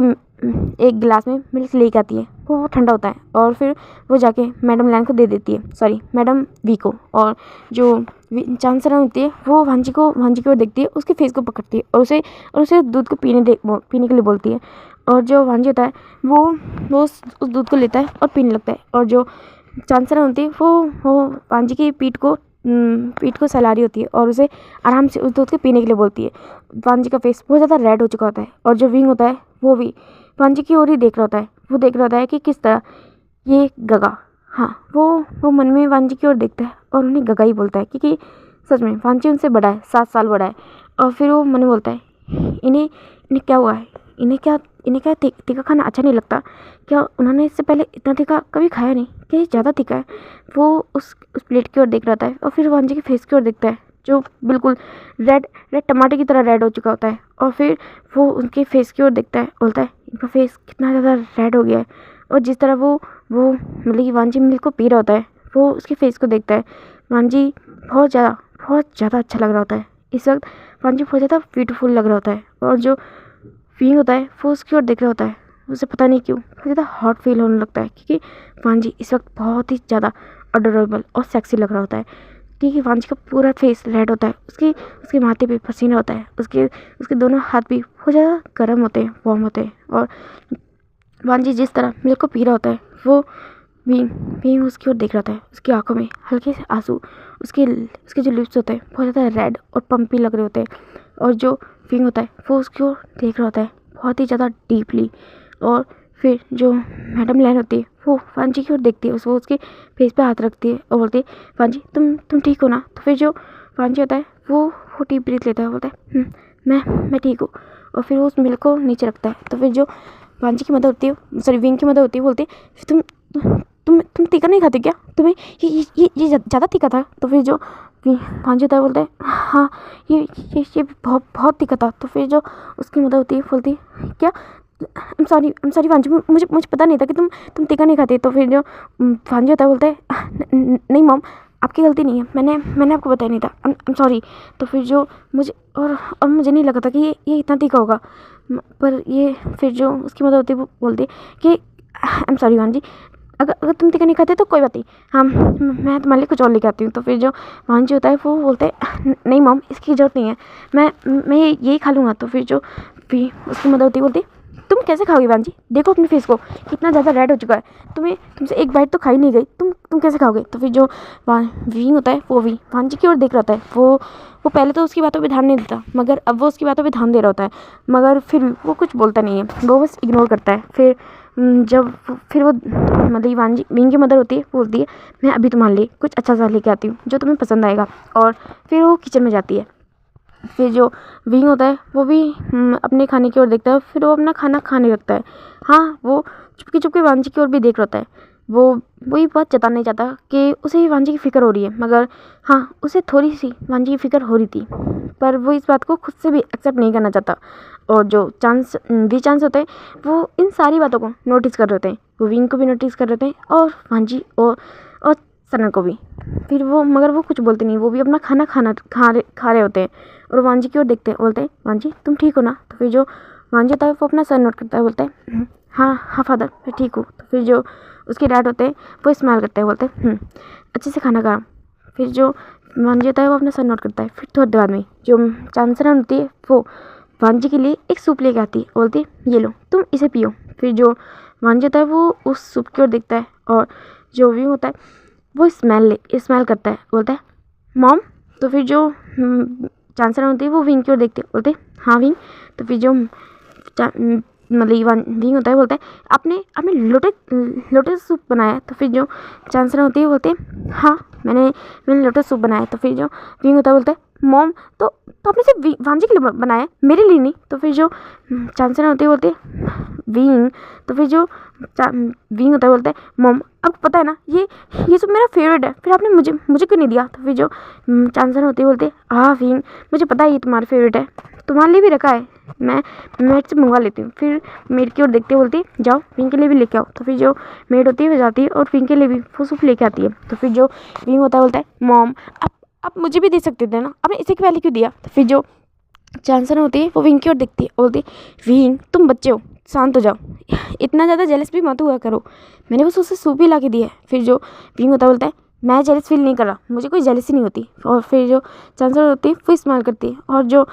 गिलास में मिल्क लेके आती है, वो ठंडा होता है। और फिर वो जाके मैडम लैन को दे देती है, सॉरी मैडम वी को। और जो चांसरन होती है वो वांजी की ओर देखती है, उसके फेस को पकड़ती है और उसे दूध को पीने के लिए बोलती है। और जो वांजी होता है वो उस दूध को लेता है और पीने लगता है। और जो चांसरन होती है वो वांजी की पीठ को सहला रही होती है और उसे आराम से उस दूध को पीने के लिए बोलती है। वांजी का फेस बहुत ज़्यादा रेड हो चुका होता है और जो विंग होता है वो भी वांजी की ओर ही देख रहा होता है। वो देख रहा होता है कि किस तरह ये गगा, हाँ वो मन में वांजी की ओर देखता है और उन्हें गगा ही बोलता है क्योंकि सच में वांजी उनसे बड़ा है, 7 साल बड़ा है। और फिर वो मन में बोलता है इन्हें क्या हुआ है, इन्हें क्या तीखा खाना अच्छा नहीं लगता क्या। उन्होंने इससे पहले इतना तीखा कभी खाया नहीं, क्या ये ज़्यादा तीखा है। वो उस प्लेट की ओर देख रहा है और फिर वांजी के फेस की ओर देखता है जो बिल्कुल रेड टमाटर की तरह रेड हो चुका होता है। और फिर वो उनके फेस की ओर देखता है, बोलता है इनका फेस कितना ज़्यादा रेड हो गया है। और जिस तरह वो मतलब कि वांजी मिल्क को पी रहा होता है वो उसके फेस को देखता है। वांजी बहुत ज़्यादा अच्छा लग रहा होता है इस वक्त। वांजी बहुत ज़्यादा ब्यूटीफुल लग रहा होता है और जो फीलिंग होता है वो उसकी ओर देख रहा होता है। उसे पता नहीं क्यों बहुत ज़्यादा हॉट फील होने लगता है क्योंकि वांजी इस वक्त बहुत ही ज़्यादा अडोरेबल और सेक्सी लग रहा होता है। क्योंकि वांजी का पूरा फेस रेड होता है, उसके माथे पे पसीना होता है, उसके दोनों हाथ भी बहुत ज़्यादा गर्म होते हैं, वार्म होते हैं। और वांजी जिस तरह मिल्क को पी रहा होता है वो भी उसकी ओर देख रहा था। उसकी आंखों में हल्के से आंसू, उसके जो लिप्स होते हैं बहुत ज़्यादा रेड और पम्पी लग रहे होते हैं। और जो विंग होता है वो उसकी ओर देख रहा होता है बहुत ही ज़्यादा डीपली। और फिर जो मैडम लैन होती है वो वांजी की ओर देखती है, वो उसके फेस पे हाथ रखती है और बोलती है वांजी तुम ठीक हो ना। तो फिर जो वांजी होता है वो डीप ब्रीथ लेता है, बोलता है मैं ठीक हूँ। और फिर वो उस मिल्क को नीचे रखता है। तो फिर जो वांजी की मदर होती है, सॉरी विंग की मदर होती है, बोलती है तुम तीखा नहीं खाते क्या, तुम्हें ये ज़्यादा तीखा था। तो फिर जो वांजी होता है बोलता है हाँ ये बहुत तीखा था। तो फिर जो उसकी मदर होती है बोलती है क्या आई एम सॉरी वांजी, मुझे पता नहीं था कि तुम तीखा नहीं खाते। तो फिर जो वांजी होता है बोलता है नहीं मॉम आपकी गलती नहीं है, मैंने आपको बताया नहीं था, आई एम सॉरी। तो फिर जो मुझे नहीं लगा था कि ये इतना तीखा होगा। पर ये फिर जो उसकी मदर होती है वो बोलती है कि आई एम सॉरी वांजी, अगर तुम तीखा नहीं खाते तो कोई बात नहीं, हाँ मैं तुम्हारे लिए कुछ और लेके आती हूँ। तो फिर जो वांजी होता है वो बोलता है नहीं मॉम इसकी ज़रूरत नहीं है, मैं यही खा लूँगा। तो फिर जो भी उसकी मदर होती है बोलती तुम कैसे खाओगी वांजी, देखो अपने फेस को कितना ज़्यादा रेड हो चुका है, तुमसे एक बाइट तो खाई नहीं गई, तुम कैसे खाओगे। तो फिर जो विंग होता है वो भी वांजी की ओर देख रहा है। वो पहले तो उसकी बातों पे ध्यान नहीं देता, मगर अब वो उसकी बातों पे ध्यान दे रहा होता है, मगर फिर भी वो कुछ बोलता नहीं है, वो बस इग्नोर करता है। फिर वो मतलब वांजी विंग की मदर होती है बोलती है मैं अभी तुम्हारे लिए कुछ अच्छा सा लेके आती हूँ जो तुम्हें पसंद आएगा। और फिर वो किचन में जाती है। फिर जो विंग होता है वो भी अपने खाने की ओर देखता है, फिर वो अपना खाना खाने लगता है। हाँ वो चुपके वांजी की ओर भी देख रहा होता है। वो ये बात जताना नहीं चाहता कि उसे वांजी की फ़िक्र हो रही है, मगर हाँ उसे थोड़ी सी वांजी की फ़िक्र हो रही थी, पर वो इस बात को खुद से भी एक्सेप्ट नहीं करना चाहता। और जो चांस होते हैं वो इन सारी बातों को नोटिस कर रहे होते हैं, वो विंग को भी नोटिस कर रहे होते हैं और वांजी और सनन को भी। फिर वो मगर वो कुछ बोलते नहीं, वो भी अपना खाना खा रहे होते हैं और वांजी की ओर देखते हैं, बोलते हैं वांजी तुम ठीक हो ना। तो फिर जो वांजी होता है वो अपना सर नोट करता है, बोलता है हाँ हाँ फादर मैं ठीक हूँ। तो फिर जो उसके डैड होते हैं वो स्माइल करते हैं, बोलते हैं अच्छे से खाना खा। फिर जो वांजी होता है वो अपना सर नोट करता है। फिर थोड़ी देर बाद में जो चांसरन होती है वो वांजी के लिए एक सूप लेके आती है, बोलती है ये लो तुम इसे पियो। फिर जो वांजी होता है वो उस सूप की ओर देखता है और जो व्यू होता है वो स्मेल करता है, बोलता है मॉम। तो फिर जो चांसरन होती है वो विंग की ओर देखती है, बोलते हैं हाँ विंग। तो फिर जो मतलब विंग होता है बोलता है आपने लोटस सूप बनाया है। तो फिर जो चांसरन होती है बोलते हैं हाँ मैंने लोटस सूप बनाया है। तो फिर जो विंग होता है बोलता है मॉम तो आपने सिर्फ वांजी के लिए बनाया है, मेरे लिए नहीं। तो फिर जो चांसरन होती है बोलती है विंग। तो फिर जो विंग होता है बोलता है मॉम आपको पता है ना ये सब मेरा फेवरेट है, फिर आपने मुझे क्यों नहीं दिया। तो फिर जो चांसरन होती है बोलते हैं हाँ विंग मुझे पता है ये तुम्हारा फेवरेट है, तुम्हारे लिए भी रखा है, मैं मेड से मंगवा लेती हूँ। फिर मेड की ओर देखते बोलती है जाओ विंग के लिए भी लेके आओ। तो फिर जो मेड होती है वो जाती है और विंग के लिए भी वो सूप लेके आती है। तो फिर जो विंग होता है बोलता है मॉम आप मुझे भी दे सकते थे ना, आपने इसे पहले क्यों दिया। तो फिर जो चांसरन होती है वो विंग की ओर देखती है, बोलती है विंग तुम बच्चे हो, शांत हो जाओ, इतना ज़्यादा जेलस भी मत हुआ करो, मैंने बस उसे सूप ही ला के दिया है। फिर जो विंग होता है बोलता है मैं जेलस फील नहीं कर रहा, मुझे कोई जेलसी नहीं होती। और फिर जो चांसरन होती है वो स्माइल करती है और जो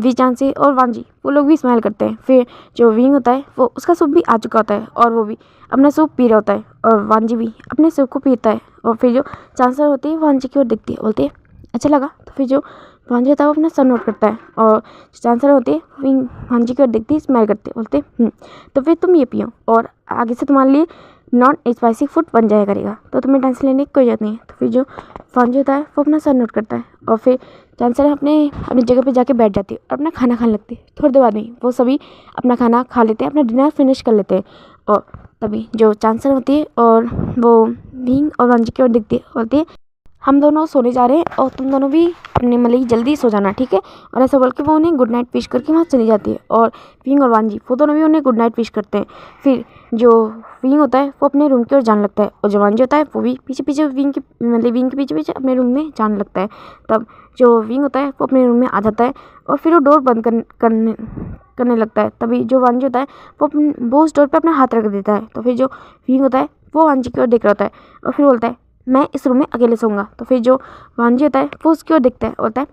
चांसी और वांजी वो लोग भी स्माइल करते हैं। फिर जो विंग होता है वो उसका सूप भी आ चुका होता है और वो भी अपना सूप पी रहा होता है और वांजी भी अपने सूप को पीता है। और फिर जो चांसरन होती है वांजी की ओर देखती है, बोलती है अच्छा लगा। तो फिर जो वांजी होता है वो अपना सर नोट करता है और चांसरन होती है विंग वांजी की ओर देखती है, स्माइल करती है, बोलते तो फिर तुम ये पियो और आगे से तुम्हारे लिए नॉन स्पाइसी फूड बन जाया करेगा, तो तुम्हें टेंशन लेने की कोई जरूरत नहीं है। तो फिर जो वांजी होता है वो अपना सर नोट करता है और फिर चांसरन अपनी जगह पे जाके बैठ जाती है और अपना खाना खाने लगती है। थोड़ी देर बाद में वो सभी अपना खाना खा लेते हैं, अपना डिनर फिनिश कर लेते हैं। और तभी जो चांसरन होती है और वो विंग और वांजी की ओर देखती है, बोलती है हम दोनों सोने जा रहे हैं और तुम दोनों भी अपने मतलब जल्दी सो जाना ठीक है। और ऐसा बोल के वो उन्हें गुड नाइट विश करके वहाँ चली जाती है और विंग और वांजी वो दोनों भी उन्हें गुड नाइट विश करते हैं। फिर जो विंग होता है वो अपने रूम की ओर जाने लगता है और जो वांजी होता है वो भी पीछे पीछे विंग के पीछे पीछे अपने रूम में जाने लगता है। तब जो विंग होता है वो अपने रूम में आ जाता है और फिर वो डोर बंद करने लगता है। तभी जो वांजी होता है वो उस डोर पर अपना हाथ रख देता है। तो फिर जो विंग होता है वो वांजी की ओर देख रहा होता है और फिर बोलता है मैं इस रूम में अकेले सोऊंगा। तो फिर जो वांजी होता है वो उसकी ओर देखता है, बोलता है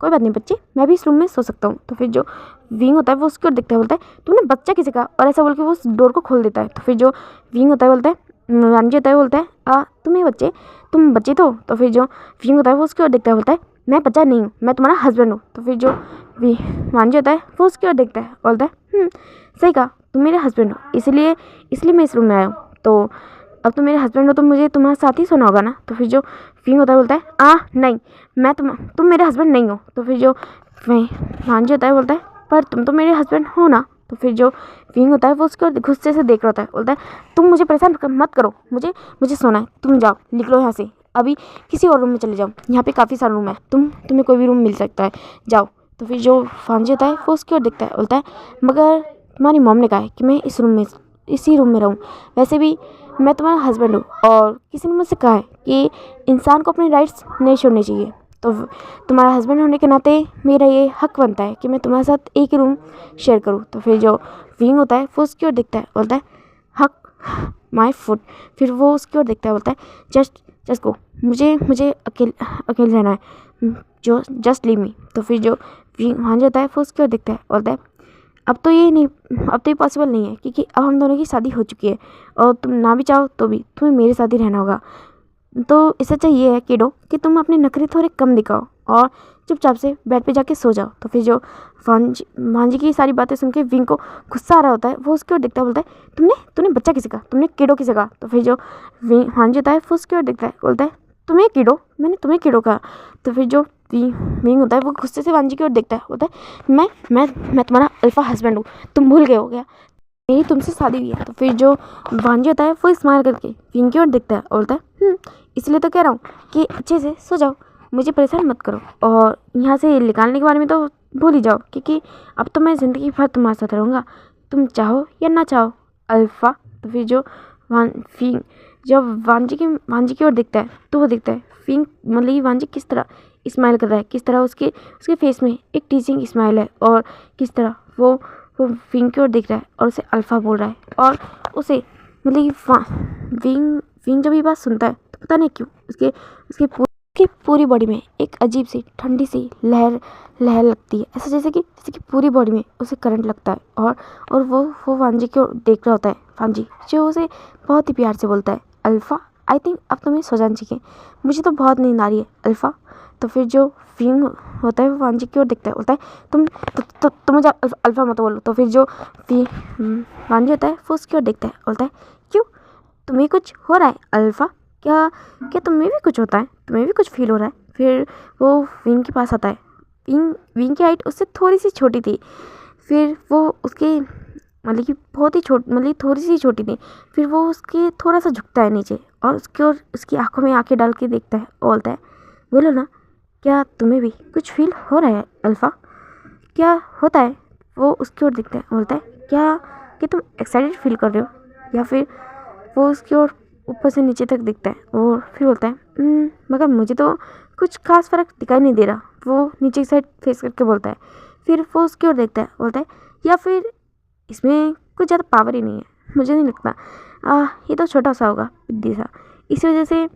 कोई बात नहीं बच्चे, मैं भी इस रूम में सो सकता हूँ। तो फिर जो विंग होता है वो उसकी ओर देखता है, बोलता है तुमने बच्चा किसी का, और ऐसा बोल के वो उस डोर को खोल देता है। तो फिर जो विंग होता है बोलता है वांजी होता है बोलता है तुम्हें बच्चे तुम बच्चे तो। तो फिर जो विंग होता है वो उसकी ओर देखता है, बोलता है मैं बच्चा नहीं हूँ, मैं तुम्हारा हस्बैंड हूँ। तो फिर जो वांजी होता है वो उसकी ओर देखता है, बोलता है सही कहा तुम मेरे हस्बैंड हो, इसलिए मैं इस रूम में आया हूँ, तो अब तुम मेरे हस्बैंड हो तो मुझे तुम्हारे साथ ही सोना होगा ना। तो फिर जो विंग होता है बोलता है नहीं मैं तुम मेरे हस्बैंड नहीं हो। तो फिर जो वांजी होता है बोलता है पर तुम तो मेरे हस्बैंड हो ना। तो फिर जो विंग होता है वो उसको गुस्से से देख रहा होता है, बोलता है तुम मुझे परेशान मत करो, मुझे सोना है, तुम जाओ निकलो यहाँ से, अभी किसी और रूम में चले जाओ, यहाँ पे काफ़ी सारे रूम है, तुम्हें कोई भी रूम मिल सकता है, जाओ। तो फिर जो वांजी होता है वो उसकी ओर देखता है, बोलता है मगर तुम्हारी मॉम ने कहा है कि मैं इसी रूम में रहूँ, वैसे भी मैं तुम्हारा हस्बैंड हूँ और किसी ने मुझसे कहा है कि इंसान को अपने राइट्स नहीं छोड़ने चाहिए, तो तुम्हारा हस्बैंड होने के नाते मेरा ये हक बनता है कि मैं तुम्हारे साथ एक ही रूम शेयर करूँ। तो फिर जो विंग होता है वो उसकी ओर देखता है, बोलता है हक माय फुट। फिर वो उसकी ओर देखता है, बोलता है जस्ट गो, मुझे अकेले रहना है, जो जस्ट लीव मी। तो फिर जो विंग हाँ जाता है वो उसकी ओर देखता है, बोलता है अब तो ये पॉसिबल नहीं है क्योंकि अब हम दोनों की शादी हो चुकी है और तुम ना भी चाहो तो भी तुम्हें मेरे साथ ही रहना होगा, तो इससे अच्छा ये है किडो कि तुम अपने नखरे थोड़े कम दिखाओ और चुपचाप से बेड पे जाके सो जाओ। तो फिर जो वांजी की सारी बातें सुन के विंग को गुस्सा आ रहा होता है, वो उसकी ओर देखता है, बोलता है तूने बच्चा किसी का, तुमने किडो किसी का। तो फिर जो वांजी होता है वो उसकी ओर देखता है, बोलता है तुम्हें किडो, मैंने तुम्हें किडो कहा। तो फिर जो विंग होता है वो गुस्से से वांजी की ओर देखता है, बोलता है मैं तुम्हारा अल्फा हस्बैंड हूँ, तुम भूल गए हो क्या। मेरी तुमसे शादी हुई है। तो फिर जो वांजी होता है वो स्माइल करके विंग की ओर देखता है और बोलता है इसलिए तो कह रहा हूँ कि अच्छे से सो जाओ, मुझे परेशान मत करो और यहाँ से निकालने के बारे में तो भूल ही जाओ, क्योंकि अब तो मैं ज़िंदगी भर तुम्हारे साथ रहूँगा, तुम चाहो या ना चाहो अल्फ़ा। तो फिर जो फिंग जब वांजी की ओर देखता है तो वो देखता है फिंग मतलब कि वांजी किस तरह स्माइल कर रहा है, किस तरह उसके उसके फेस में एक टीचिंग स्माइल है और किस तरह वो विंग की ओर देख रहा है और उसे अल्फ़ा बोल रहा है। और उसे मतलब कि विंग जब ये बात सुनता है तो पता नहीं क्यों उसके उसकी पूरी बॉडी में एक अजीब सी ठंडी सी लहर लगती है, ऐसा जैसे कि पूरी बॉडी में उसे करंट लगता है। और वो वांजी की ओर देख रहा होता है। वांजी जो उसे बहुत ही प्यार से बोलता है अल्फ़ा, आई थिंक अब तुम्हें सो जाना चाहिए, मुझे तो बहुत नींद आ रही है अल्फ़ा। तो फिर जो विंग होता है वो वांजी की ओर देखता है, बोलता है तुम मुझे अल्फ़ा मत बोलो। तो फिर जो वांजी होता है वो उसकी ओर देखता है, बोलता है क्यों, तुम्हें कुछ हो रहा है अल्फ़ा, क्या तुम्हें भी कुछ होता है, तुम्हें भी कुछ फील हो रहा है। फिर वो विंग के पास आता है। विंग की हाइट उससे थोड़ी सी छोटी थी, फिर वो उसके मतलब कि बहुत ही मतलब थोड़ी सी छोटी थी। फिर वो उसके थोड़ा सा झुकता है नीचे और उसकी आंखों में आंखें डाल के देखता है और बोलता है बोलो ना, क्या तुम्हें भी कुछ फील हो रहा है अल्फ़ा, क्या होता है। वो उसकी ओर देखता है, बोलता है क्या तुम एक्साइटेड फील कर रहे हो। या फिर वो उसकी ओर ऊपर से नीचे तक दिखता है और फिर बोलता है मगर मुझे तो कुछ खास फ़र्क दिखाई नहीं दे रहा। वो नीचे की साइड फेस करके बोलता है। फिर वो उसकी ओर देखता है, बोलता है या फिर इसमें कुछ ज़्यादा पावर ही नहीं है, मुझे नहीं लगता, ये तो छोटा सा होगा बिद्दी सा, इसी वजह से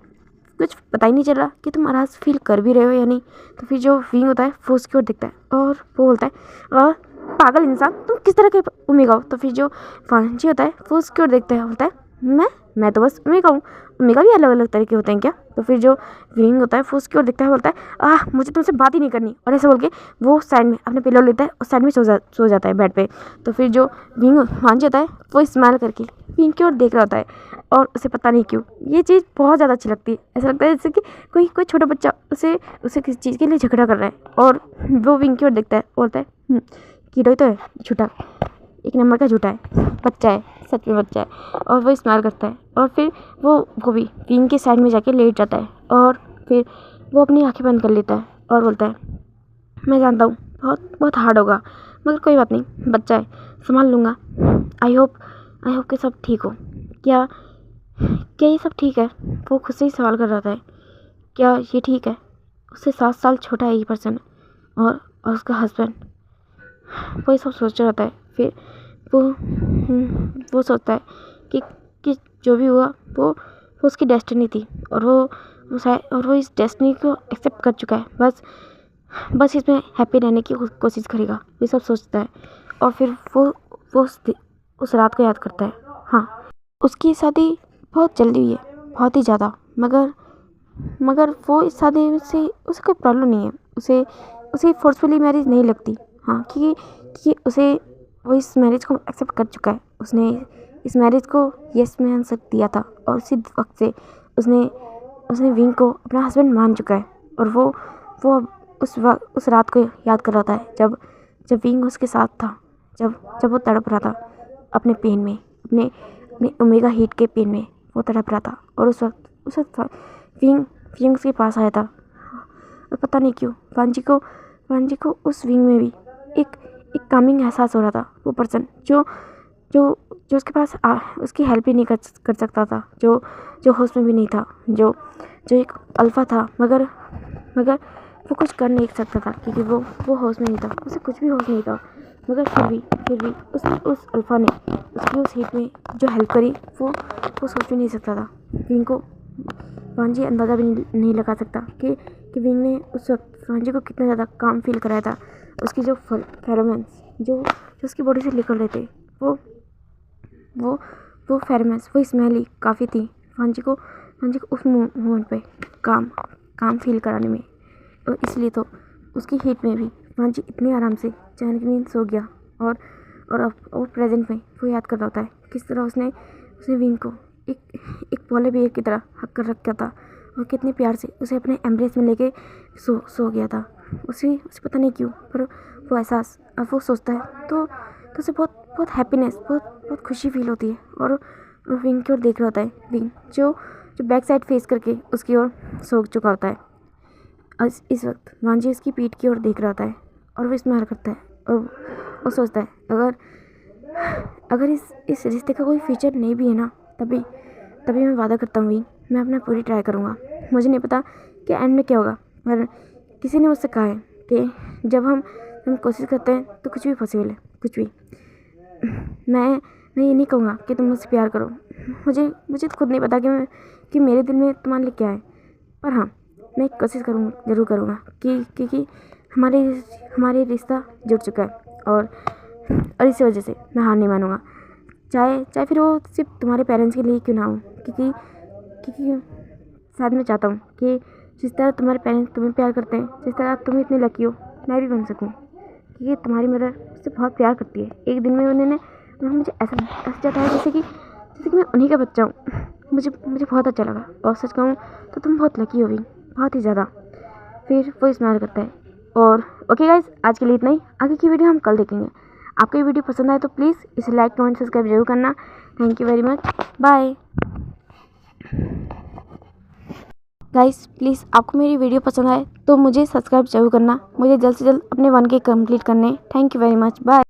कुछ पता ही नहीं चल रहा कि तुम आराज फील कर भी रहे हो या नहीं। तो फिर जो विंग होता है वो उसकी ओर दिखता है और वो बोलता है पागल इंसान, तुम किस तरह के ओमेगा हो। तो फिर जो फांची होता है वो उसकी ओर देखता है, बोलता है मैं तो बस ओमेगा हूँ, ओमेगा भी अलग अलग तरह के होते हैं क्या। तो फिर जो विंग होता है वो उसकी ओर देखता है, बोलता है मुझे तुमसे बात ही नहीं करनी, और ऐसे बोल के वो साइड में अपने पिलो लेता है और साइड में सो जाता है बेड पे। तो फिर जो विंग फांची होता है वो स्माइल करके विंग की ओर देख रहा होता है और उसे पता नहीं क्यों ये चीज़ बहुत ज़्यादा अच्छी लगती है। ऐसा लगता है जैसे कि कोई छोटा बच्चा उसे किसी चीज़ के लिए झगड़ा कर रहा है और वो विंग की ओर देखता है, बोलता है कीड़ो तो है झूठा, एक नंबर का झूठा है, बच्चा है, सच में बच्चा है। और वो स्माइल करता है और फिर वो भी विंग के साइड में जाके लेट जाता है और फिर वो अपनी आंखें बंद कर लेता है और बोलता है मैं जानता हूँ बहुत बहुत हार्ड होगा, मगर कोई बात नहीं, बच्चा है, संभाल लूँगा। आई होप कि सब ठीक हो। क्या ये सब ठीक है। वो खुद से ही सवाल कर रहा है, क्या ये ठीक है। उससे 7 साल छोटा है ये पर्सन और उसका हस्बैंड। वो ये सब सोच रहा होता है। फिर वो सोचता है कि जो भी हुआ वो उसकी डेस्टिनी थी और वो इस डेस्टिनी को एक्सेप्ट कर चुका है। बस इसमें हैप्पी रहने की कोशिश करेगा, ये सब सोचता है। और फिर वो उस रात को याद करता है। हाँ, उसकी शादी बहुत जल्दी हुई है, बहुत ही ज़्यादा, मगर वो इस शादी से उसे कोई प्रॉब्लम नहीं है, उसे फोर्सफुली मैरिज नहीं लगती। हाँ, क्योंकि वो इस मैरिज को एक्सेप्ट कर चुका है। उसने इस मैरिज को यस में आंसर दिया था और उसी वक्त से उसने विंग को अपना हस्बैंड मान चुका है। और वो अब उस रात को याद कर रहा था जब विंग उसके साथ था, जब वो तड़प रहा था अपने पेन में, अपने ओमेगा हीट के पेन में वो तड़प रहा था। और उस वक्त विंग उसके पास आया था और पता नहीं क्यों वांजी को उस विंग में भी एक कामिंग एहसास हो रहा था। वो पर्सन जो उसके पास उसकी हेल्प ही नहीं कर सकता था, जो होश में भी नहीं था, जो एक अल्फ़ा था, मगर वो कुछ कर नहीं सकता था क्योंकि वो होश में नहीं था, उसे कुछ भी होश नहीं था। मगर फिर भी उस अल्फ़ा ने उसकी उस हीट में जो हेल्प करी वो सोच भी नहीं सकता था। विंग को वांजी अंदाज़ा भी नहीं लगा सकता कि विंग ने उस वक्त वांजी को कितना ज़्यादा काम फील कराया था। उसकी जो फेरोमोन्स जो उसकी बॉडी से निकल रहे थे वो फेरोमोन्स, वो स्मेल ही काफ़ी थी वांजी को उस मोमेंट पे काम फील कराने में। और इसलिए तो उसकी हीट में भी वांजी इतने आराम से चैन की नींद सो गया। और प्रेजेंट में वो याद कर रहा होता है किस तरह उसने विंग को एक पॉले बियर की तरह हक कर रखा था और कितने प्यार से उसे अपने एम्ब्रेस में लेके सो गया था। उसे पता नहीं क्यों, पर वो एहसास अब वो सोचता है तो उसे बहुत बहुत हैप्पीनेस, बहुत खुशी फील होती है। और विंग की ओर देख रहा होता है। विंग जो बैक साइड फेस करके उसकी ओर सो चुका होता है। इस वक्त वांजी उसकी पीठ की ओर देख रहा होता है और वो स्माइल करता है और वो सोचता है अगर इस रिश्ते का कोई फ्यूचर नहीं भी है ना, तभी मैं वादा करता हूँ विंग, मैं अपना पूरी ट्राई करूँगा। मुझे नहीं पता कि एंड में क्या होगा, पर किसी ने मुझसे कहा है कि जब हम कोशिश करते हैं तो कुछ भी पॉसिबल है, कुछ भी। मैं ये नहीं कहूँगा कि तुम मुझसे प्यार करो। मुझे खुद नहीं पता कि मेरे दिल में तुम्हारे लिए क्या है, पर हाँ, मैं कोशिश ज़रूर करूँगा क्योंकि हमारे रिश्ता जुड़ चुका है। और इसी वजह से मैं हार नहीं मानूंगा, चाहे फिर वो सिर्फ तुम्हारे पेरेंट्स के लिए क्यों ना हो। क्योंकि शायद मैं चाहता हूँ कि जिस तरह तुम्हारे पेरेंट्स तुम्हें प्यार करते हैं, जिस तरह तुम इतने लकी हो, मैं भी बन सकूँ। क्योंकि तुम्हारी मदर मुझसे बहुत प्यार करती है। एक दिन में उन्होंने मुझे ऐसा जताया जैसे कि मैं उन्हीं का बच्चा हूँ। मुझे बहुत अच्छा लगा। और सच कहूँ तो तुम बहुत लकी हो भी, बहुत ही ज़्यादा। फिर वो स्माइल करता है। और ओके गाइस, आज के लिए इतना ही। आगे की वीडियो हम कल देखेंगे। आपको ये वीडियो पसंद आए तो प्लीज़ इसे लाइक, कमेंट, सब्सक्राइब जरूर करना। Thank you very much, bye guys. Please आपको मेरी वीडियो पसंद आए तो मुझे सब्सक्राइब जरूर करना। मुझे जल्द से जल्द अपने 1K कंप्लीट करने। Thank you very much, bye.